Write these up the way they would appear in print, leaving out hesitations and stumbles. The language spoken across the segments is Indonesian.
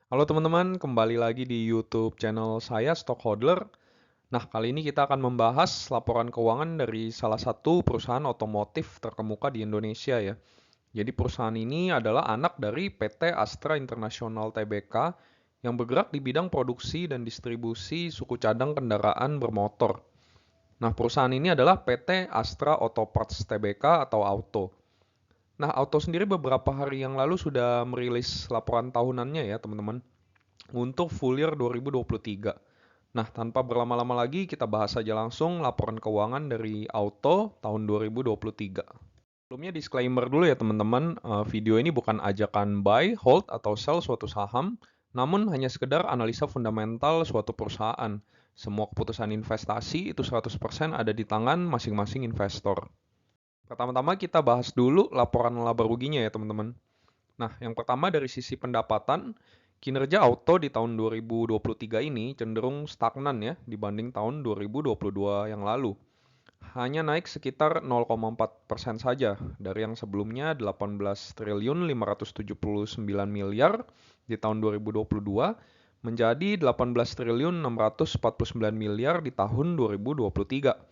Halo teman-teman, kembali lagi di YouTube channel saya Stockholder. Nah, kali ini kita akan membahas laporan keuangan dari salah satu perusahaan otomotif terkemuka di Indonesia ya. Jadi perusahaan ini adalah anak dari PT Astra International Tbk yang bergerak di bidang produksi dan distribusi suku cadang kendaraan bermotor. Nah, perusahaan ini adalah PT Astra Auto Parts Tbk atau Auto. Nah, Auto sendiri beberapa hari yang lalu sudah merilis laporan tahunannya ya, teman-teman, untuk full year 2023. Nah, tanpa berlama-lama lagi, kita bahas saja langsung laporan keuangan dari Auto tahun 2023. Sebelumnya disclaimer dulu ya teman-teman, video ini bukan ajakan buy, hold, atau sell suatu saham, namun hanya sekedar analisa fundamental suatu perusahaan. Semua keputusan investasi itu 100% ada di tangan masing-masing investor. Pertama-tama kita bahas dulu laporan laba ruginya ya teman-teman. Nah, yang pertama dari sisi pendapatan, kinerja Auto di tahun 2023 ini cenderung stagnan ya dibanding tahun 2022 yang lalu. Hanya naik sekitar 0,4% saja dari yang sebelumnya 18 triliun 579 miliar di tahun 2022 menjadi 18 triliun 649 miliar di tahun 2023.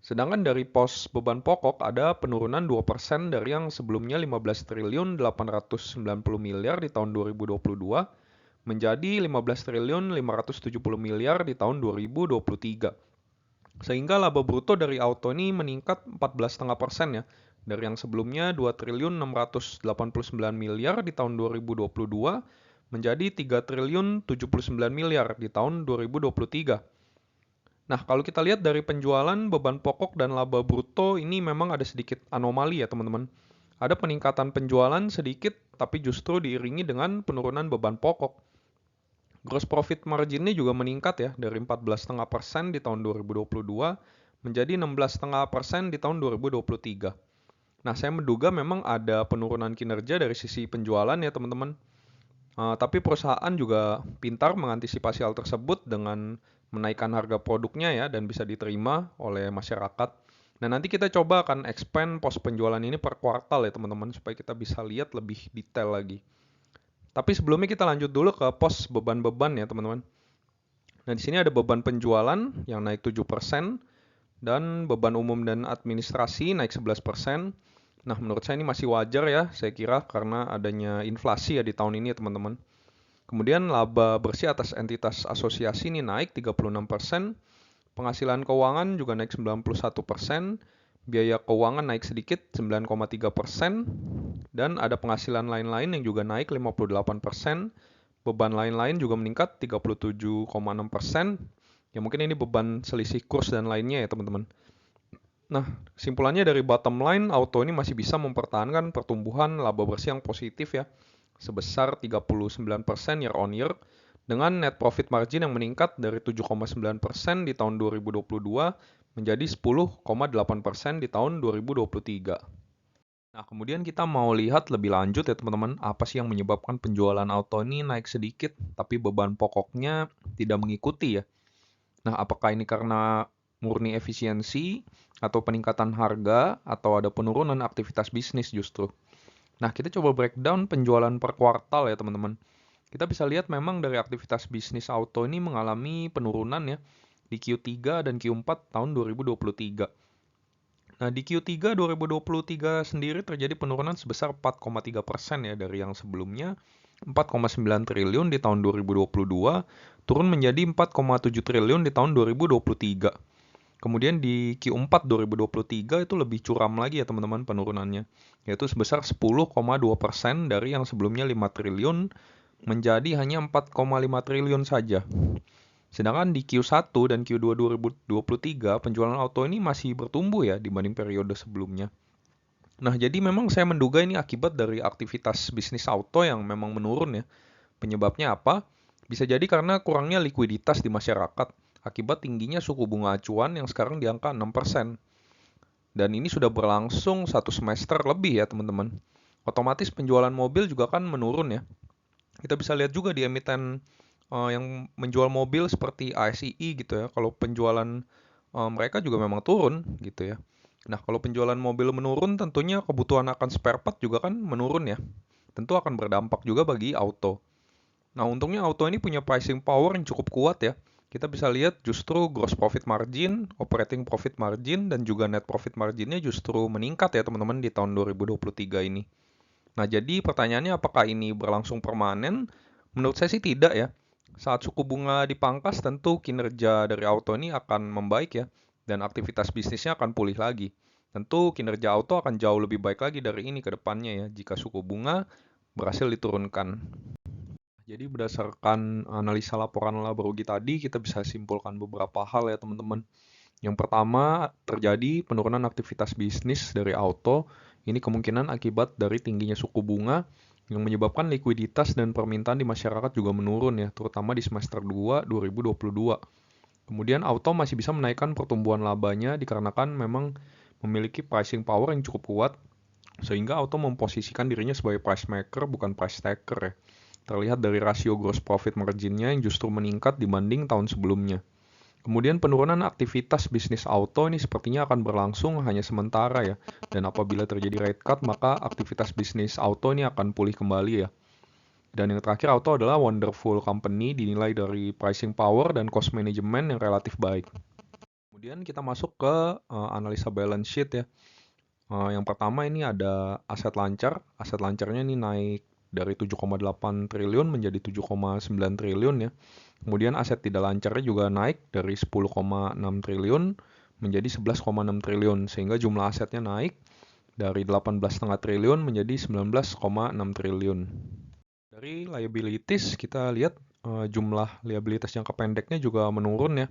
Sedangkan dari pos beban pokok ada penurunan 2% dari yang sebelumnya 15 triliun 890 miliar di tahun 2022 menjadi 15 triliun 570 miliar di tahun 2023. Sehingga laba bruto dari auto ini meningkat 14,5% ya, dari yang sebelumnya 2 triliun 689 miliar di tahun 2022 menjadi 3 triliun 79 miliar di tahun 2023. Nah, kalau kita lihat dari penjualan, beban pokok dan laba bruto ini memang ada sedikit anomali ya teman-teman. Ada peningkatan penjualan sedikit, tapi justru diiringi dengan penurunan beban pokok. Gross profit margin-nya juga meningkat ya, dari 14,5% di tahun 2022 menjadi 16,5% di tahun 2023. Nah, saya menduga memang ada penurunan kinerja dari sisi penjualan ya teman-teman. Tapi perusahaan juga pintar mengantisipasi hal tersebut dengan menaikkan harga produknya ya dan bisa diterima oleh masyarakat. Nah, nanti kita coba akan expand pos penjualan ini per kuartal ya teman-teman supaya kita bisa lihat lebih detail lagi. Tapi sebelumnya kita lanjut dulu ke pos beban-beban ya teman-teman. Nah, di sini ada beban penjualan yang naik 7% dan beban umum dan administrasi naik 11%. Nah, menurut saya ini masih wajar ya, saya kira karena adanya inflasi ya di tahun ini ya teman-teman. Kemudian laba bersih atas entitas asosiasi ini naik 36%, penghasilan keuangan juga naik 91%, biaya keuangan naik sedikit 9,3%, dan ada penghasilan lain-lain yang juga naik 58%, beban lain-lain juga meningkat 37,6%, ya mungkin ini beban selisih kurs dan lainnya ya teman-teman. Nah, kesimpulannya dari bottom line, Auto ini masih bisa mempertahankan pertumbuhan laba bersih yang positif ya, sebesar 39% year on year, dengan net profit margin yang meningkat dari 7,9% di tahun 2022 menjadi 10,8% di tahun 2023. Nah, kemudian kita mau lihat lebih lanjut ya teman-teman, apa sih yang menyebabkan penjualan auto ini naik sedikit, tapi beban pokoknya tidak mengikuti ya. Nah, apakah ini karena murni efisiensi, atau peningkatan harga, atau ada penurunan aktivitas bisnis justru. Nah, kita coba breakdown penjualan per kuartal ya teman-teman. Kita bisa lihat memang dari aktivitas bisnis auto ini mengalami penurunan ya di Q3 dan Q4 tahun 2023. Nah, di Q3 2023 sendiri terjadi penurunan sebesar 4,3% ya dari yang sebelumnya 4,9 triliun di tahun 2022 turun menjadi 4,7 triliun di tahun 2023. Kemudian di Q4 2023 itu lebih curam lagi ya teman-teman penurunannya, yaitu sebesar 10,2% dari yang sebelumnya 5 triliun menjadi hanya 4,5 triliun saja. Sedangkan di Q1 dan Q2 2023 penjualan auto ini masih bertumbuh ya dibanding periode sebelumnya. Nah, jadi memang saya menduga ini akibat dari aktivitas bisnis auto yang memang menurun ya. Penyebabnya apa? Bisa jadi karena kurangnya likuiditas di masyarakat akibat tingginya suku bunga acuan yang sekarang di angka 6%. Dan ini sudah berlangsung satu semester lebih ya teman-teman. Otomatis penjualan mobil juga kan menurun ya. Kita bisa lihat juga di emiten yang menjual mobil seperti ASII gitu ya. Kalau penjualan mereka juga memang turun gitu ya. Nah, kalau penjualan mobil menurun tentunya kebutuhan akan spare part juga kan menurun ya. Tentu akan berdampak juga bagi auto. Nah, untungnya auto ini punya pricing power yang cukup kuat ya. Kita bisa lihat justru gross profit margin, operating profit margin, dan juga net profit marginnya justru meningkat ya teman-teman di tahun 2023 ini. Nah, jadi pertanyaannya apakah ini berlangsung permanen? Menurut saya sih tidak ya. Saat suku bunga dipangkas, tentu kinerja dari auto ini akan membaik ya, dan aktivitas bisnisnya akan pulih lagi. Tentu kinerja auto akan jauh lebih baik lagi dari ini ke depannya ya, jika suku bunga berhasil diturunkan. Jadi berdasarkan analisa laporan laba rugi tadi, kita bisa simpulkan beberapa hal ya teman-teman. Yang pertama, terjadi penurunan aktivitas bisnis dari auto. Ini kemungkinan akibat dari tingginya suku bunga yang menyebabkan likuiditas dan permintaan di masyarakat juga menurun ya, terutama di semester 2 2022. Kemudian auto masih bisa menaikkan pertumbuhan labanya dikarenakan memang memiliki pricing power yang cukup kuat, sehingga auto memposisikan dirinya sebagai price maker bukan price taker ya. Terlihat dari rasio gross profit marginnya yang justru meningkat dibanding tahun sebelumnya. Kemudian penurunan aktivitas bisnis auto ini sepertinya akan berlangsung hanya sementara ya. Dan apabila terjadi rate cut, maka aktivitas bisnis auto ini akan pulih kembali ya. Dan yang terakhir, auto adalah wonderful company dinilai dari pricing power dan cost management yang relatif baik. Kemudian kita masuk ke analisa balance sheet ya. Yang pertama ini ada aset lancar. Aset lancarnya ini naik dari 7,8 triliun menjadi 7,9 triliun ya. Kemudian aset tidak lancarnya juga naik dari 10,6 triliun menjadi 11,6 triliun sehingga jumlah asetnya naik dari 18,5 triliun menjadi 19,6 triliun. Dari liabilities kita lihat jumlah liabilitas jangka pendeknya juga menurun ya.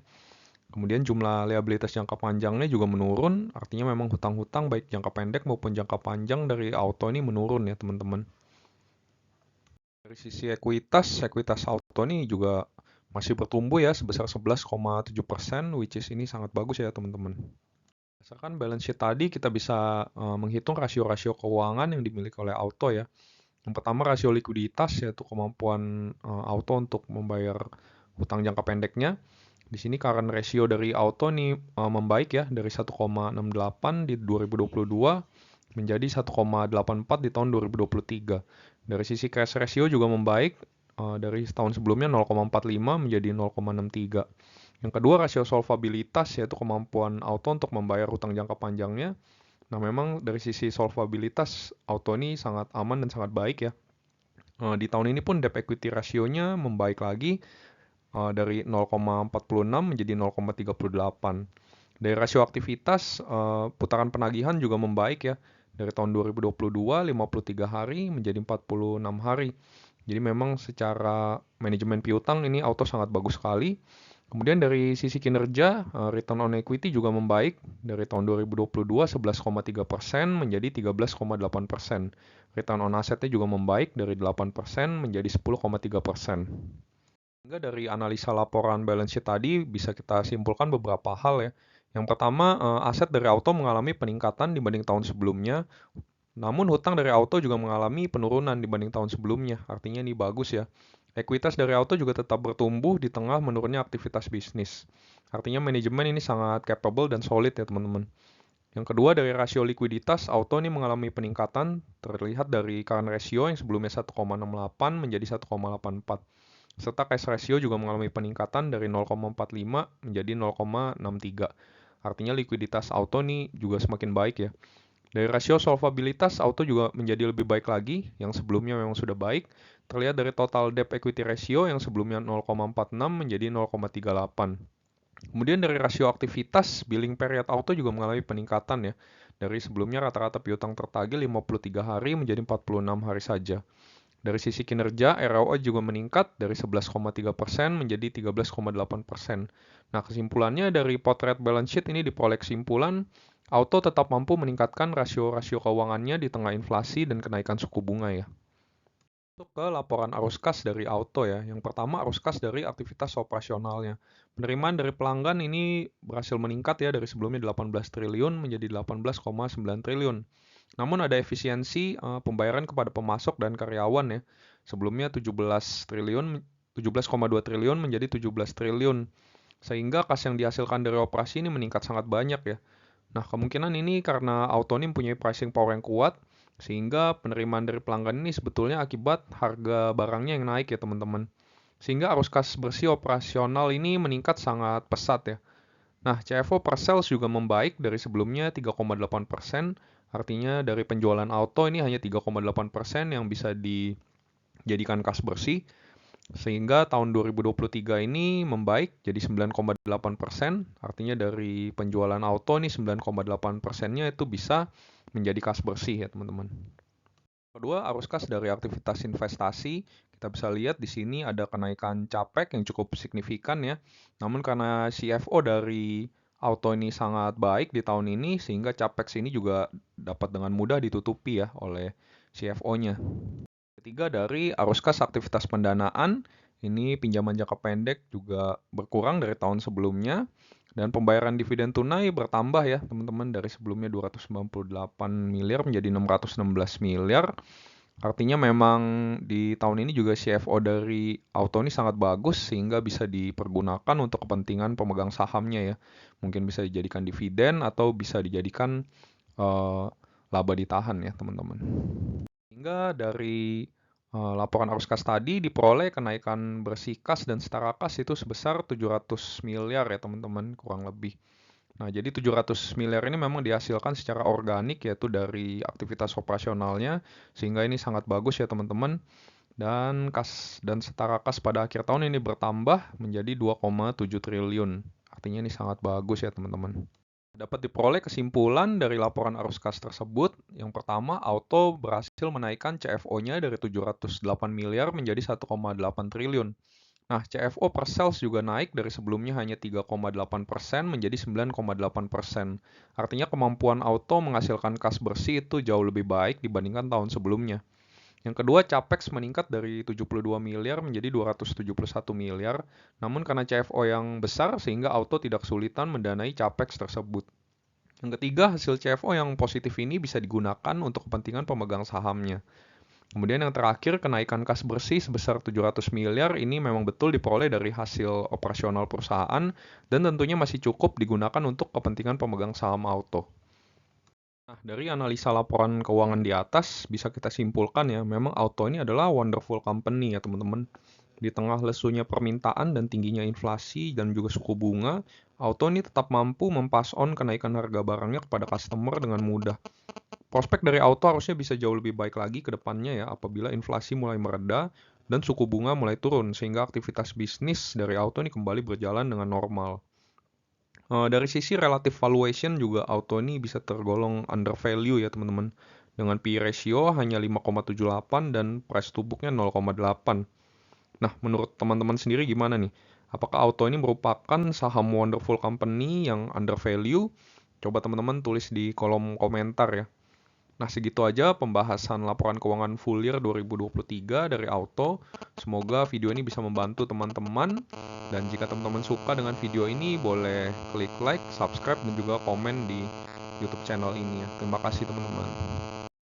Kemudian jumlah liabilitas jangka panjangnya juga menurun, artinya memang hutang-hutang baik jangka pendek maupun jangka panjang dari auto ini menurun ya teman-teman. Dari sisi ekuitas auto ini juga masih bertumbuh ya sebesar 11,7%, which is ini sangat bagus ya teman-teman. Berdasarkan balance sheet tadi kita bisa menghitung rasio-rasio keuangan yang dimiliki oleh auto ya. Yang pertama rasio likuiditas yaitu kemampuan auto untuk membayar hutang jangka pendeknya. Di sini current ratio dari auto nih membaik ya dari 1,68 di 2022 menjadi 1,84 di tahun 2023. Dari sisi cash ratio juga membaik dari tahun sebelumnya 0,45 menjadi 0,63. Yang kedua rasio solvabilitas yaitu kemampuan auto untuk membayar hutang jangka panjangnya. Nah, memang dari sisi solvabilitas auto ini sangat aman dan sangat baik ya. Di tahun ini pun debt equity rasionya membaik lagi dari 0,46 menjadi 0,38. Dari rasio aktivitas, putaran penagihan juga membaik ya. Dari tahun 2022, 53 hari menjadi 46 hari. Jadi memang secara manajemen piutang ini auto sangat bagus sekali. Kemudian dari sisi kinerja, return on equity juga membaik dari tahun 2022 11,3% menjadi 13,8%. Return on assetnya juga membaik dari 8% menjadi 10,3%. Sehingga dari analisa laporan balance sheet tadi bisa kita simpulkan beberapa hal ya. Yang pertama, aset dari auto mengalami peningkatan dibanding tahun sebelumnya, namun hutang dari auto juga mengalami penurunan dibanding tahun sebelumnya. Artinya ini bagus ya. Ekuitas dari auto juga tetap bertumbuh di tengah menurunnya aktivitas bisnis. Artinya manajemen ini sangat capable dan solid ya teman-teman. Yang kedua dari rasio likuiditas, auto ini mengalami peningkatan terlihat dari current ratio yang sebelumnya 1,68 menjadi 1,84. Serta cash ratio juga mengalami peningkatan dari 0,45 menjadi 0,63. Artinya likuiditas auto ini juga semakin baik ya. Dari rasio solvabilitas, auto juga menjadi lebih baik lagi, yang sebelumnya memang sudah baik. Terlihat dari total debt equity ratio yang sebelumnya 0,46 menjadi 0,38. Kemudian dari rasio aktivitas, billing period auto juga mengalami peningkatan ya. Dari sebelumnya rata-rata piutang tertagih 53 hari menjadi 46 hari saja. Dari sisi kinerja, ROE juga meningkat dari 11,3% menjadi 13,8%. Nah, kesimpulannya dari potret balance sheet ini diperoleh kesimpulan, auto tetap mampu meningkatkan rasio-rasio keuangannya di tengah inflasi dan kenaikan suku bunga ya. Untuk ke laporan arus kas dari auto ya. Yang pertama arus kas dari aktivitas operasionalnya. Penerimaan dari pelanggan ini berhasil meningkat ya dari sebelumnya 18 triliun menjadi 18,9 triliun. Namun ada efisiensi pembayaran kepada pemasok dan karyawan ya. Sebelumnya 17,2 triliun menjadi 17 triliun. Sehingga kas yang dihasilkan dari operasi ini meningkat sangat banyak ya. Nah, kemungkinan ini karena auto ini mempunyai pricing power yang kuat, sehingga penerimaan dari pelanggan ini sebetulnya akibat harga barangnya yang naik ya teman-teman. sehingga arus kas bersih operasional ini meningkat sangat pesat ya. Nah, CFO per sales juga membaik dari sebelumnya 3,8%, artinya dari penjualan auto ini hanya 3,8% yang bisa dijadikan kas bersih, sehingga tahun 2023 ini membaik jadi 9,8%, artinya dari penjualan auto ini 9,8%-nya itu bisa menjadi kas bersih ya teman-teman. Kedua, arus kas dari aktivitas investasi. Kita bisa lihat di sini ada kenaikan capek yang cukup signifikan ya. Namun karena CFO dari auto ini sangat baik di tahun ini, sehingga capex ini juga dapat dengan mudah ditutupi ya oleh CFO-nya. Ketiga, dari arus kas aktivitas pendanaan. Ini pinjaman jangka pendek juga berkurang dari tahun sebelumnya. Dan pembayaran dividen tunai bertambah ya teman-teman, dari sebelumnya 298 miliar menjadi 616 miliar. Artinya memang di tahun ini juga CFO dari auto ini sangat bagus sehingga bisa dipergunakan untuk kepentingan pemegang sahamnya ya. Mungkin bisa dijadikan dividen atau bisa dijadikan laba ditahan ya teman-teman. Hingga dari laporan arus kas tadi diperoleh kenaikan bersih kas dan setara kas itu sebesar 700 miliar ya teman-teman, kurang lebih. Nah, jadi 700 miliar ini memang dihasilkan secara organik yaitu dari aktivitas operasionalnya, sehingga ini sangat bagus ya teman-teman. Dan kas dan setara kas pada akhir tahun ini bertambah menjadi 2,7 triliun. Artinya ini sangat bagus ya teman-teman. Dapat diperoleh kesimpulan dari laporan arus kas tersebut. Yang pertama, auto berhasil menaikkan CFO-nya dari 708 miliar menjadi 1,8 triliun. Nah, CFO per sales juga naik dari sebelumnya hanya 3,8% menjadi 9,8%. Artinya kemampuan auto menghasilkan kas bersih itu jauh lebih baik dibandingkan tahun sebelumnya. Yang kedua, capex meningkat dari 72 miliar menjadi 271 miliar, namun karena CFO yang besar sehingga auto tidak kesulitan mendanai capex tersebut. Yang ketiga, hasil CFO yang positif ini bisa digunakan untuk kepentingan pemegang sahamnya. Kemudian yang terakhir, kenaikan kas bersih sebesar 700 miliar ini memang betul diperoleh dari hasil operasional perusahaan dan tentunya masih cukup digunakan untuk kepentingan pemegang saham auto. Nah, dari analisa laporan keuangan di atas bisa kita simpulkan ya, memang auto ini adalah wonderful company ya teman-teman. Di tengah lesunya permintaan dan tingginya inflasi dan juga suku bunga, auto ini tetap mampu mempass on kenaikan harga barangnya kepada customer dengan mudah. Prospek dari auto harusnya bisa jauh lebih baik lagi ke depannya ya apabila inflasi mulai mereda dan suku bunga mulai turun sehingga aktivitas bisnis dari auto ini kembali berjalan dengan normal. Dari sisi relative valuation juga auto ini bisa tergolong under value ya teman-teman. Dengan P/E ratio hanya 5,78 dan price to book-nya 0,8. Nah, menurut teman-teman sendiri gimana nih? Apakah auto ini merupakan saham wonderful company yang under value? Coba teman-teman tulis di kolom komentar ya. Nah, segitu aja pembahasan laporan keuangan full year 2023 dari Auto. Semoga video ini bisa membantu teman-teman. Dan jika teman-teman suka dengan video ini, boleh klik like, subscribe, dan juga komen di YouTube channel ini ya. Terima kasih teman-teman.